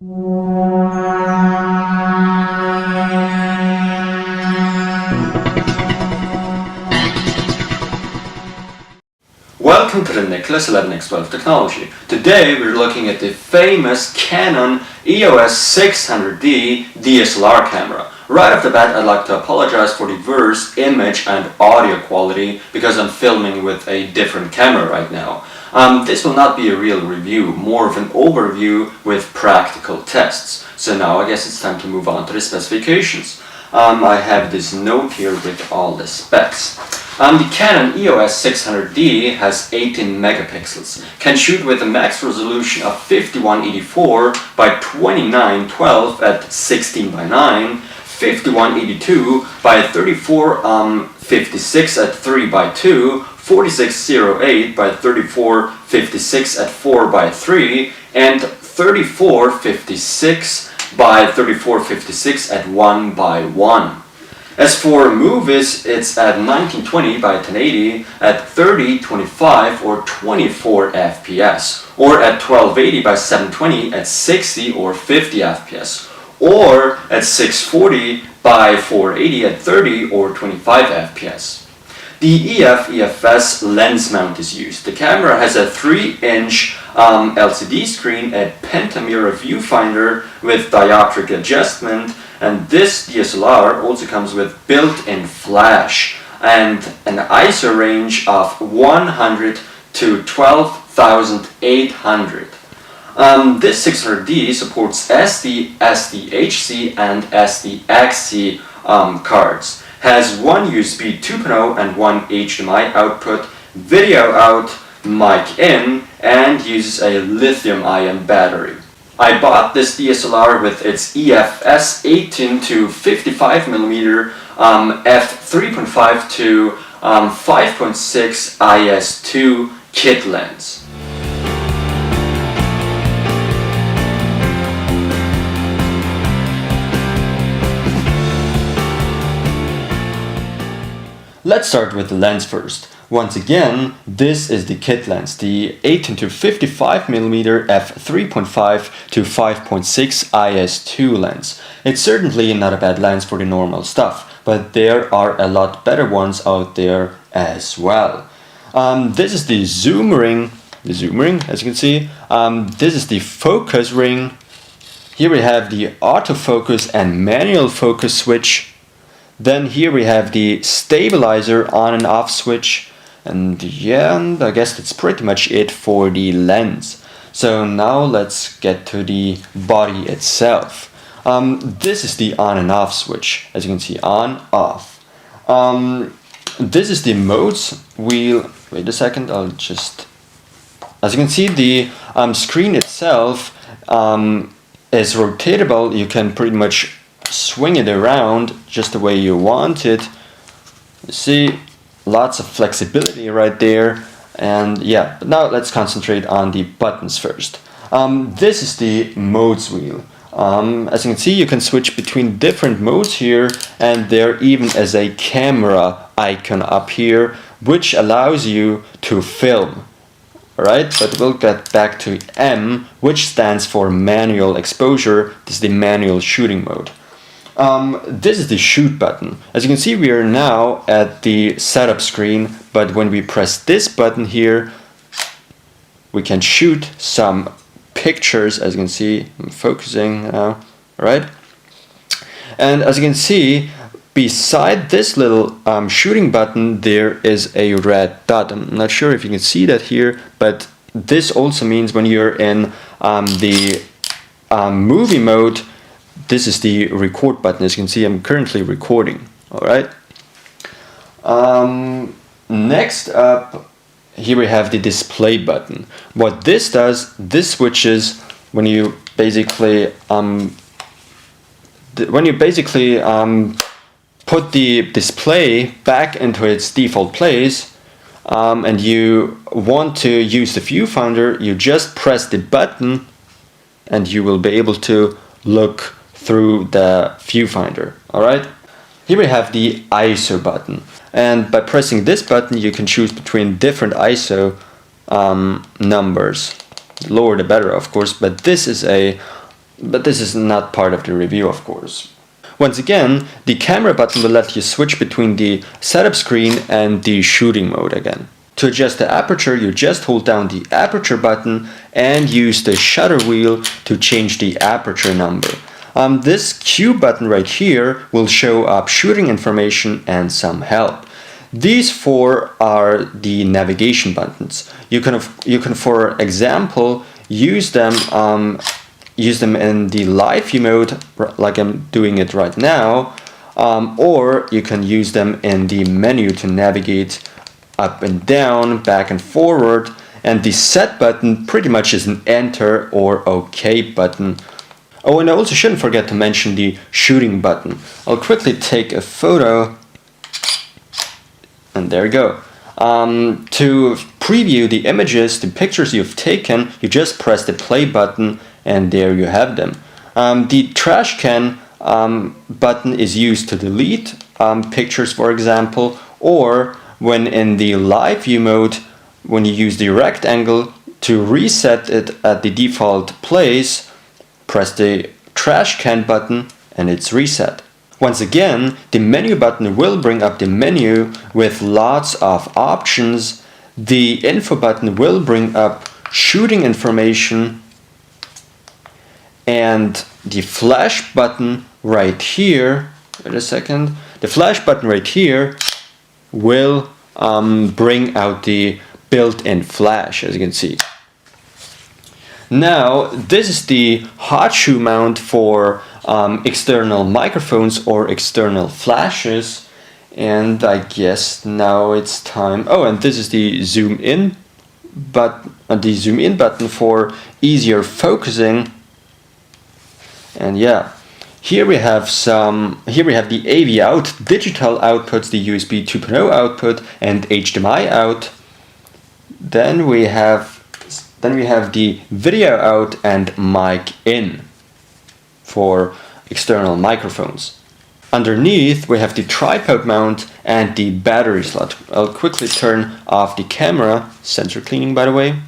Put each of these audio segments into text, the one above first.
Welcome to the Nicholas 11x12 technology. Today we're looking at the famous Canon EOS 600D DSLR camera. Right off the bat, I'd like to apologize for the worse image and audio quality because I'm filming with a different camera right now. This will not be a real review, more of an overview with practical tests. So now I guess it's time to move on to the specifications. I have this note here with all the specs. The Canon EOS 600D has 18 megapixels, can shoot with a max resolution of 5184 by 2912 at 16 by 9, 5182 by 3456 at 3 by 2, 4608 by 3456 at 4 by 3, and 3456 by 3456 at 1 by 1. As for movies, it's at 1920 by 1080 at 30, 25 or 24 FPS, or at 1280 by 720 at 60 or 50 FPS, or at 640 by 480 at 30 or 25 FPS. The EF/EFS lens mount is used. The camera has a 3-inch LCD screen, a pentamirror viewfinder with dioptric adjustment, and this DSLR also comes with built-in flash and an ISO range of 100 to 12,800. This 600D supports SD, SDHC, and SDXC cards. Has one USB 2.0 and one HDMI output, video out, mic in, and uses a lithium-ion battery. I bought this DSLR with its EFS 18 to 55mm f3.5 to 5.6 IS2 kit lens. Let's start with the lens first. Once again, this is the kit lens, the 18 to 55mm f3.5 to 5.6 IS2 lens. It's certainly not a bad lens for the normal stuff, but there are a lot better ones out there as well. This is the zoom ring, as you can see. This is the focus ring. Here we have the autofocus and manual focus switch. Then here we have the stabilizer on and off switch, and I guess that's pretty much it for the lens. So now let's get to the body itself. This is the on and off switch, as you can see, on, off. This is the modes wheel. Wait a second, as you can see, the screen itself is rotatable. You can pretty much swing it around just the way you want it. You see, lots of flexibility right there. And yeah, but now let's concentrate on the buttons first. This is the modes wheel. As you can see, you can switch between different modes here, and there even is a camera icon up here which allows you to film. Alright, but we'll get back to M, which stands for manual exposure. This is the manual shooting mode. This is the shoot button. As you can see, we are now at the setup screen, but when we press this button here, we can shoot some pictures. As you can see, I'm focusing now, right? And as you can see, beside this little shooting button, there is a red dot. I'm not sure if you can see that here, but this also means when you're in the movie mode, this is the record button. As you can see, I'm currently recording. Alright. Next up, here we have the display button. What this does, this switches when you basically put the display back into its default place, and you want to use the viewfinder, you just press the button and you will be able to look through the viewfinder. Alright, here we have the ISO button, and by pressing this button you can choose between different ISO numbers. The lower the better, of course, but this is a but this is not part of the review, of course. Once again, the camera button will let you switch between the setup screen and the shooting mode again. To adjust the aperture, you just hold down the aperture button and use the shutter wheel to change the aperture number. This Q button right here will show up shooting information and some help. These four are the navigation buttons. You can for example use them in the live view mode, like I'm doing it right now, or you can use them in the menu to navigate up and down, back and forward, and the set button pretty much is an enter or OK button. Oh, and I also shouldn't forget to mention the shooting button. I'll quickly take a photo, and there you go. To preview the images, the pictures you've taken, you just press the play button, and there you have them. The trash can button is used to delete pictures, for example, or when in the live view mode, when you use the rectangle to reset it at the default place, press the trash can button and it's reset. Once again, the menu button will bring up the menu with lots of options. The info button will bring up shooting information, and the flash button right here, wait a second, the flash button right here will bring out the built-in flash, as you can see. Now, this is the hot shoe mount for external microphones or external flashes, and I guess now it's time. Oh, and this is the zoom in button for easier focusing. And yeah, here we have the AV out, digital outputs, the USB 2.0 output, and HDMI out. Then we have the video out and mic in for external microphones. Underneath we have the tripod mount and the battery slot. I'll quickly turn off the camera, sensor cleaning by the way,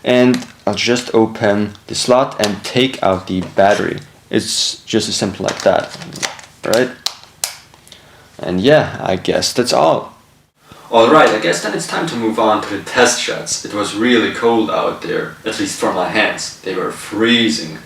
and I'll just open the slot and take out the battery. It's just as simple like that, right? And yeah, I guess that's all. Alright, I guess then it's time to move on to the test shots. It was really cold out there, at least for my hands. They were freezing.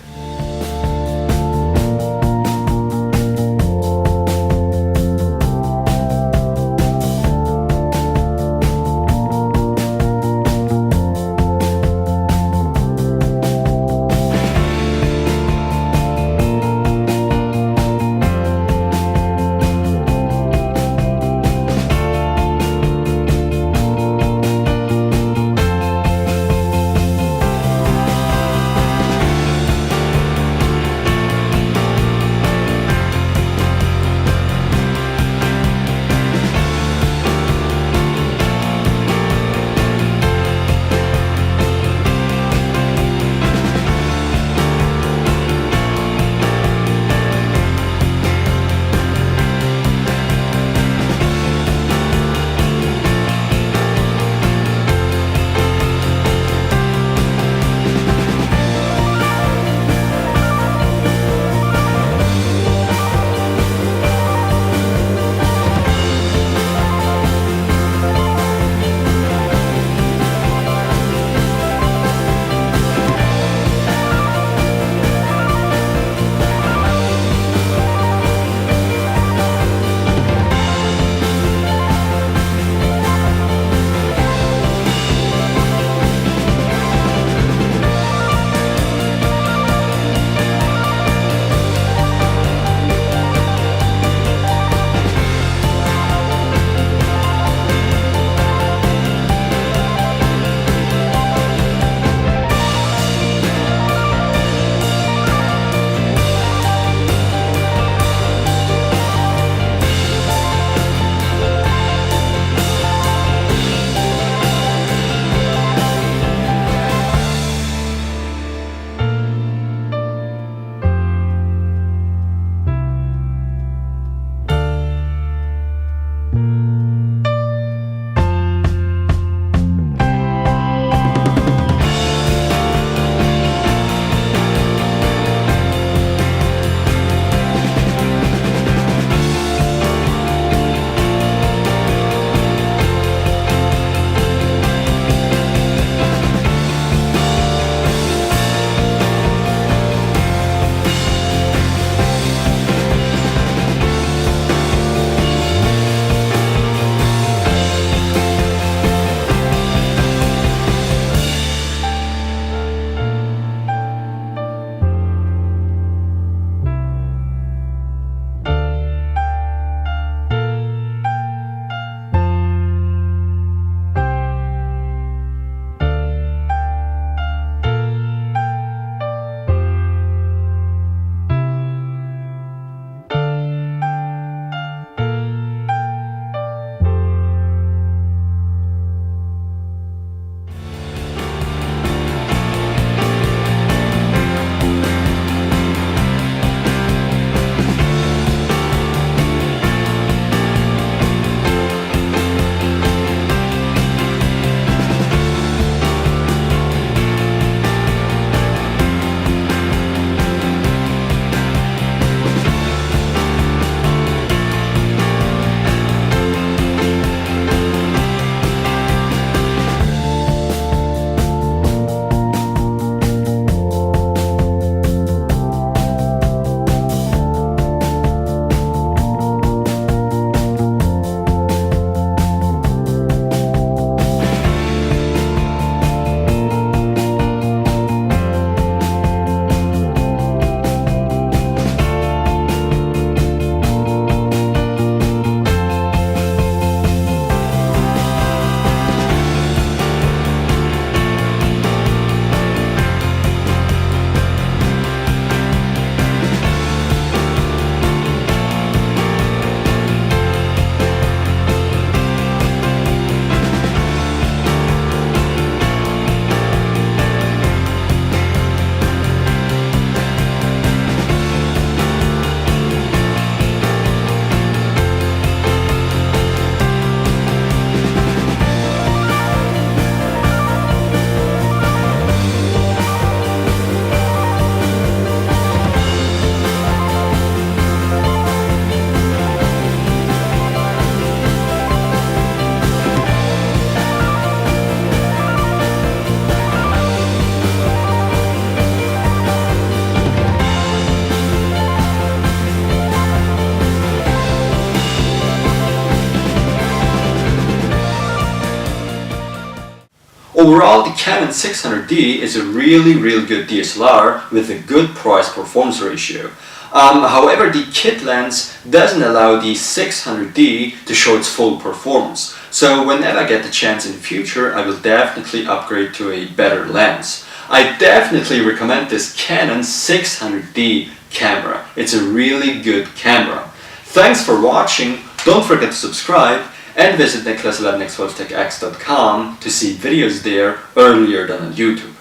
Overall, the Canon 600D is a really good DSLR with a good price-performance ratio. However, the kit lens doesn't allow the 600D to show its full performance. So whenever I get the chance in the future, I will definitely upgrade to a better lens. I definitely recommend this Canon 600D camera. It's a really good camera. Thanks for watching. Don't forget to subscribe and visit nicholas11x12techx.com to see videos there earlier than on YouTube.